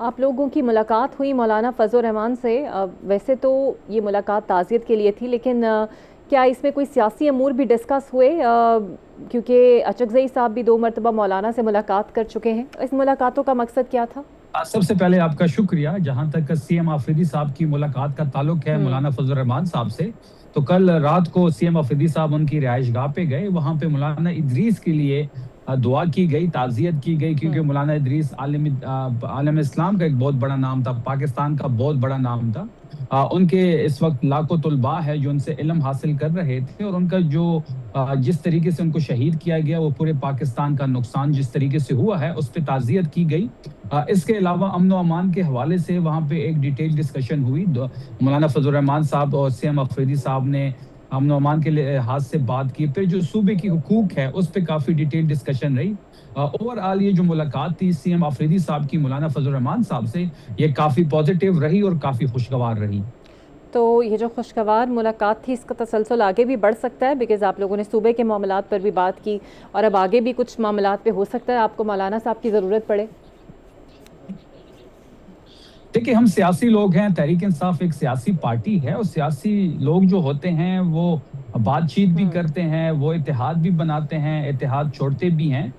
आप लोगों की मुलाकात हुई मौलाना फजल रहमान से। वैसे तो ये मुलाकात ताज़ियत के लिए थी, लेकिन क्या इसमें कोई सियासी अमूर भी डिस्कस हुए? क्योंकि अचकज़ई साहब भी 2 मरतबा मौलाना से मुलाकात कर चुके हैं। इस मुलाकातों का मकसद क्या था? सबसे पहले आपका शुक्रिया। जहाँ तक सीएम आफरीदी साहब की मुलाकात का ताल्लुक है हम्म। मौलाना फजल रहमान साहब से, तो कल रात को सीएम आफरीदी साहब उनकी रिहाइशगाह पे गए। वहाँ पे मौलाना इदरीस के लिए दुआ की गई, ताज़ियत की गई, क्योंकि हम्म। मौलाना इदरीस आलम इस्लाम का एक बहुत बड़ा नाम था, पाकिस्तान का बहुत बड़ा नाम था। उनके इस वक्त लाखों तुलबा है जो उनसे इल्म हासिल कर रहे थे, और उनका जो जिस तरीके से उनको शहीद किया गया, वो पूरे पाकिस्तान का नुकसान जिस तरीके से हुआ है, उस पर ताज़ियत की गई। इसके अलावा अमन व अमान के हवाले से वहाँ पे एक डिटेल डिस्कशन हुई। मौलाना फजल रहमान साहब और सीएम अफरीदी साहब ने अमन व अमान के लिहाज से बात की। फिर जो सूबे की हुकूक है उस पर काफ़ी डिटेल डिस्कशन रही। ओवरऑल ये जो मुलाकात थी सीएम अफरीदी साहब की मौलाना फजल रहमान साहब से, ये काफ़ी पॉजिटिव रही और काफ़ी खुशगवार रही। तो ये जो खुशगवार मुलाकात थी, इसका तसलसल आगे भी बढ़ सकता है? बिकॉज़ आप लोगों ने सूबे के मामलात पर भी बात की, और अब आगे भी कुछ मामलात पे हो सकता है आपको मौलाना साहब की ज़रूरत पड़े। देखिए, हम सियासी लोग हैं, तहरीक इंसाफ एक सियासी पार्टी है, और सियासी लोग जो होते हैं वो बातचीत भी हम्म। करते हैं, वो इत्तेहाद भी बनाते हैं, इत्तेहाद छोड़ते भी हैं।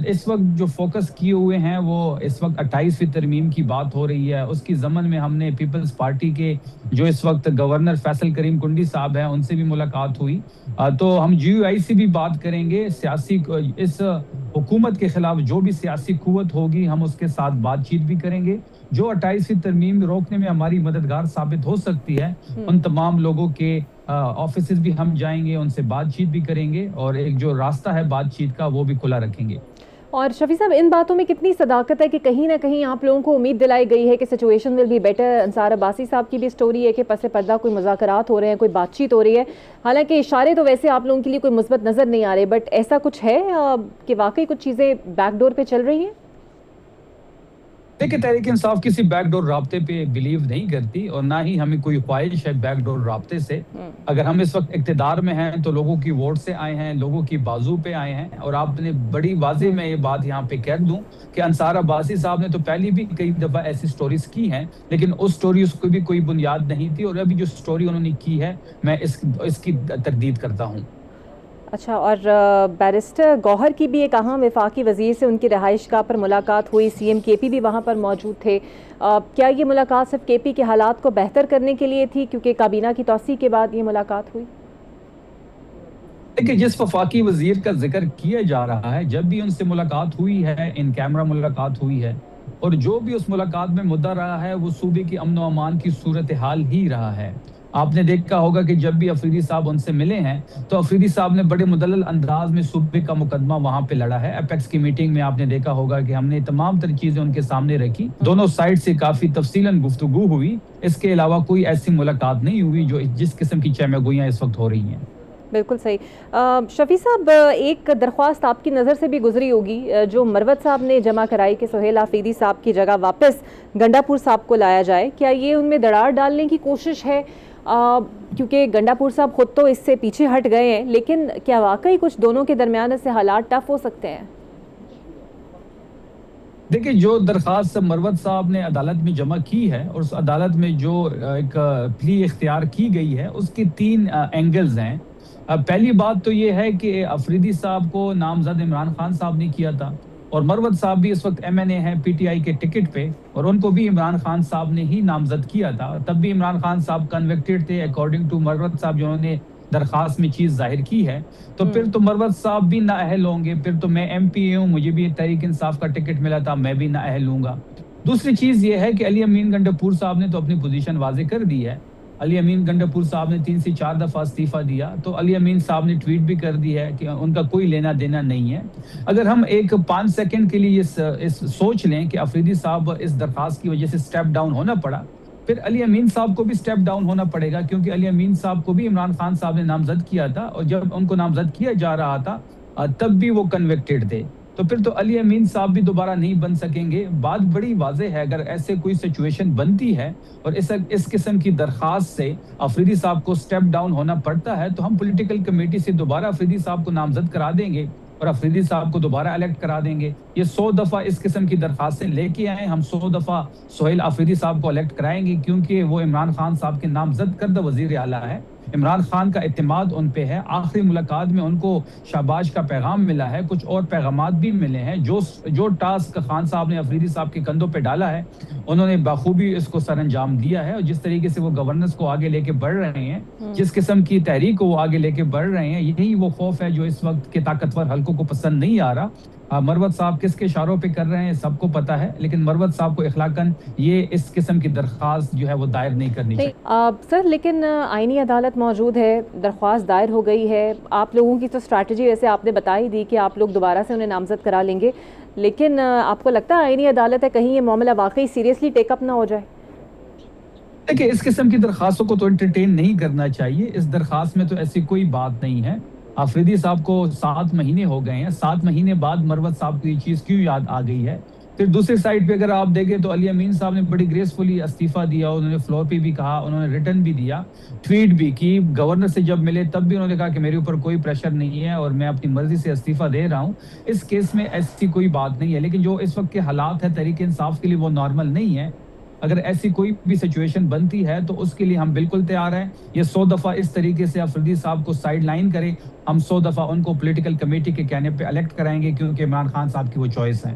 इस वक्त जो फोकस किए हुए हैं वो इस वक्त 28वीं तरमीम की बात हो रही है। उसकी ज़मन में हमने पीपल्स पार्टी के जो इस वक्त गवर्नर फैसल करीम कुंडी साहब हैं, उनसे भी मुलाकात हुई। तो हम जीयूआई से भी बात करेंगे। इस हुकूमत के खिलाफ जो भी सियासी कुव्वत होगी, हम उसके साथ बातचीत भी करेंगे। जो 28वीं तरमीम रोकने में हमारी मददगार साबित हो सकती है, उन तमाम लोगों के ऑफिसेज भी हम जाएंगे, उनसे बातचीत भी करेंगे, और एक जो रास्ता है बातचीत का वो भी खुला रखेंगे। और शफी साहब, इन बातों में कितनी सदाकत है कि कहीं ना कहीं आप लोगों को उम्मीद दिलाई गई है कि situation will be better? Ansar Abbasi साहब की भी स्टोरी है कि पस पर्दा कोई मुज़ाकरात हो रहे हैं, कोई बातचीत हो रही है। हालांकि इशारे तो वैसे आप लोगों के लिए कोई मुस्बत नज़र नहीं आ रहे, बट ऐसा कुछ है कि वाकई कुछ चीज़ें बैकडोर पे चल रही हैं? देखिए, तहरीक इंसाफ किसी बैकडोर राब्ते पे बिलीव नहीं करती, और ना ही हमें कोई ख्वाहिश है बैकडोर राब्ते से। अगर हम इस वक्त इक्तदार में हैं तो लोगों की वोट से आए हैं, लोगों की बाजू पे आए हैं। और आपने बड़ी वाज़ेह में ये बात यहाँ पे कह दूं कि अंसार अब्बासी साहब ने तो पहले भी कई दफ़ा ऐसी स्टोरीज की हैं, लेकिन उस स्टोरी उसको भी कोई बुनियाद नहीं थी। और अभी जो स्टोरी उन्होंने की है, मैं इसकी तरदीद करता हूँ। अच्छा, और बैरिस्टर गौहर की भी एक अहम वफाकी वज़ीर से उनकी रहाइशगाह पर मुलाकात हुई। सीएम केपी भी वहाँ पर मौजूद थे। क्या ये मुलाकात सिर्फ केपी के हालात को बेहतर करने के लिए थी, क्योंकि काबीना की तौसीक़ के बाद ये मुलाकात हुई? देखिए, जिस वफाकी वजीर का जिक्र किया जा रहा है, जब भी उनसे मुलाकात हुई है, इन कैमरा मुलाकात हुई है, और जो भी उस मुलाकात में मुद्दा रहा है वो सूबे की अमन व अमान की सूरत हाल ही रहा है। आपने देखा होगा कि जब भी अफरीदी साहब उनसे मिले हैं, तो अफरीदी साहब ने बड़े मुदल्लल अंदाज में सूबे का मुकदमा वहां पे लड़ा है। एपेक्स की मीटिंग में आपने देखा होगा कि हमने तमाम तर चीजें उनके सामने रखी, दोनों साइड से काफी तफसीलन गुफ्तगू हुई। इसके अलावा कोई ऐसी मुलाकात नहीं हुई जो जिस किस्म की चहमगोइयां इस वक्त हो रही हैं। बिल्कुल सही। शफी साहब, एक दरख्वास्त आपकी नज़र से भी गुजरी होगी, जो मरवत साहब ने जमा कराई कि सुहेल आफरीदी साहब की जगह वापस गंडापुर साहब को लाया जाए। क्या ये उनमें दरार डालने की कोशिश है? क्योंकि गंडापुर साहब खुद तो इससे पीछे हट गए हैं, लेकिन क्या वाकई कुछ दोनों के दरमियान से हालात टफ हो सकते हैं? देखिए, जो दरखास्त मरवत साहब ने अदालत में जमा की है, और उस अदालत में जो एक प्ली इख्तियार की गई है, उसकी 3 एंगल्स हैं। पहली बात तो ये है कि अफरीदी साहब को नामजद इमरान खान साहब ने किया था, और मरवत साहब भी इस वक्त एमएनए हैं पीटीआई के टिकट पे, और उनको भी इमरान खान साहब ने ही नामजद किया था। तब भी इमरान खान साहब कन्विक्टेड थे अकॉर्डिंग टू मरवत साहब, जिन्होंने दरखास्त में चीज जाहिर की है। तो फिर तो मरवत साहब भी नाअहल होंगे। फिर तो मैं एमपी हूँ, मुझे भी तहरीक इंसाफ का टिकट मिला था, मैं भी नाअहल हूँगा। दूसरी चीज ये है कि अली अमीन गंडापुर साहब ने तो अपनी पोजीशन वाजे कर दी है। अली अमीन गंडापुर साहब ने 3 से 4 दफा इस्तीफा दिया, तो अली अमीन साहब ने ट्वीट भी कर दी है कि उनका कोई लेना देना नहीं है। अगर हम एक 5 सेकंड के लिए इस सोच लें कि अफरीदी साहब इस दरखास्त की वजह से स्टेप डाउन होना पड़ा, फिर अली अमीन साहब को भी स्टेप डाउन होना पड़ेगा, क्योंकि अली अमीन साहब को भी इमरान खान साहब ने नामजद किया था, और जब उनको नामजद किया जा रहा था तब भी वो कन्विक्टेड थे। तो फिर तो अली अमीन साहब भी दोबारा नहीं बन सकेंगे। बात बड़ी वाज़ेह है, अगर ऐसे कोई सिचुएशन बनती है और इस किस्म की दरखास्त से अफरीदी साहब को स्टेप डाउन होना पड़ता है, तो हम पॉलिटिकल कमेटी से दोबारा अफरीदी साहब को नामजद करा देंगे। और अफरीदी साहब को दोबारा इलेक्ट करा देंगे। ये 100 दफ़ा इस किस्म की दरखास्तें लेके आए, हम 100 दफ़ा सुहेल अफरीदी साहब को इलेक्ट कराएंगे, क्योंकि वो इमरान खान साहब के नामजद करदा वज़ीर आला है। इमरान खान का इत्तेमाद उन पे है। आखिरी मुलाकात में उनको शाबाश का पैगाम मिला है, कुछ और पैगामात भी मिले हैं। जो टास्क खान साहब ने अफरीदी साहब के कंधों पे डाला है, उन्होंने बाखूबी इसको सरअंजाम दिया है। और जिस तरीके से वो गवर्नेंस को आगे लेके बढ़ रहे हैं, जिस किस्म की तहरीक को वो आगे लेके बढ़ रहे हैं, यही वो खौफ है जो इस वक्त के ताकतवर हल्कों को पसंद नहीं आ रहा। मरवत साहब किसके इशारों पे कर रहे हैं सबको पता है, लेकिन मरवत साहब को इखलाकन ये इस किस्म की दरख्वास्त जो है वो दायर नहीं करनी चाहिए। सर, लेकिन आईनी अदालत मौजूद है, दरख्वास्त दायर हो गई है। आप लोगों की तो स्ट्रैटेजी वैसे आपने बता ही दी कि आप लोग दोबारा से उन्हें नामजद करा लेंगे, लेकिन आपको लगता है आईनी अदालत है, कहीं ये मामला वाकई सीरियसली टेकअप ना हो जाए? देखिए, इस किस्म की दरखास्तों को तो एंटरटेन नहीं करना चाहिए। इस दरखास्त में तो ऐसी कोई बात नहीं है। अफरीदी साहब को 7 महीने हो गए हैं, 7 महीने बाद मरवत साहब को ये चीज़ क्यों याद आ गई है? फिर दूसरी साइड पे अगर आप देखें तो अली अमीन साहब ने बड़ी ग्रेसफुली इस्तीफा दिया, उन्होंने फ्लोर पे भी कहा, उन्होंने रिटर्न भी दिया, ट्वीट भी की। गवर्नर से जब मिले तब भी उन्होंने कहा कि मेरे ऊपर कोई प्रेशर नहीं है और मैं अपनी मर्जी से इस्तीफा दे रहा हूँ। इस केस में ऐसी कोई बात नहीं है, लेकिन जो इस वक्त के हालात है तहरीक इंसाफ के लिए वो नॉर्मल नहीं है। अगर ऐसी कोई भी सिचुएशन बनती है तो उसके लिए हम बिल्कुल तैयार हैं। ये 100 दफ़ा इस तरीके से अफरीदी साहब को साइड लाइन करें, हम 100 दफ़ा उनको पॉलिटिकल कमेटी के कहने पे इलेक्ट कराएंगे, क्योंकि इमरान खान साहब की वो चॉइस है।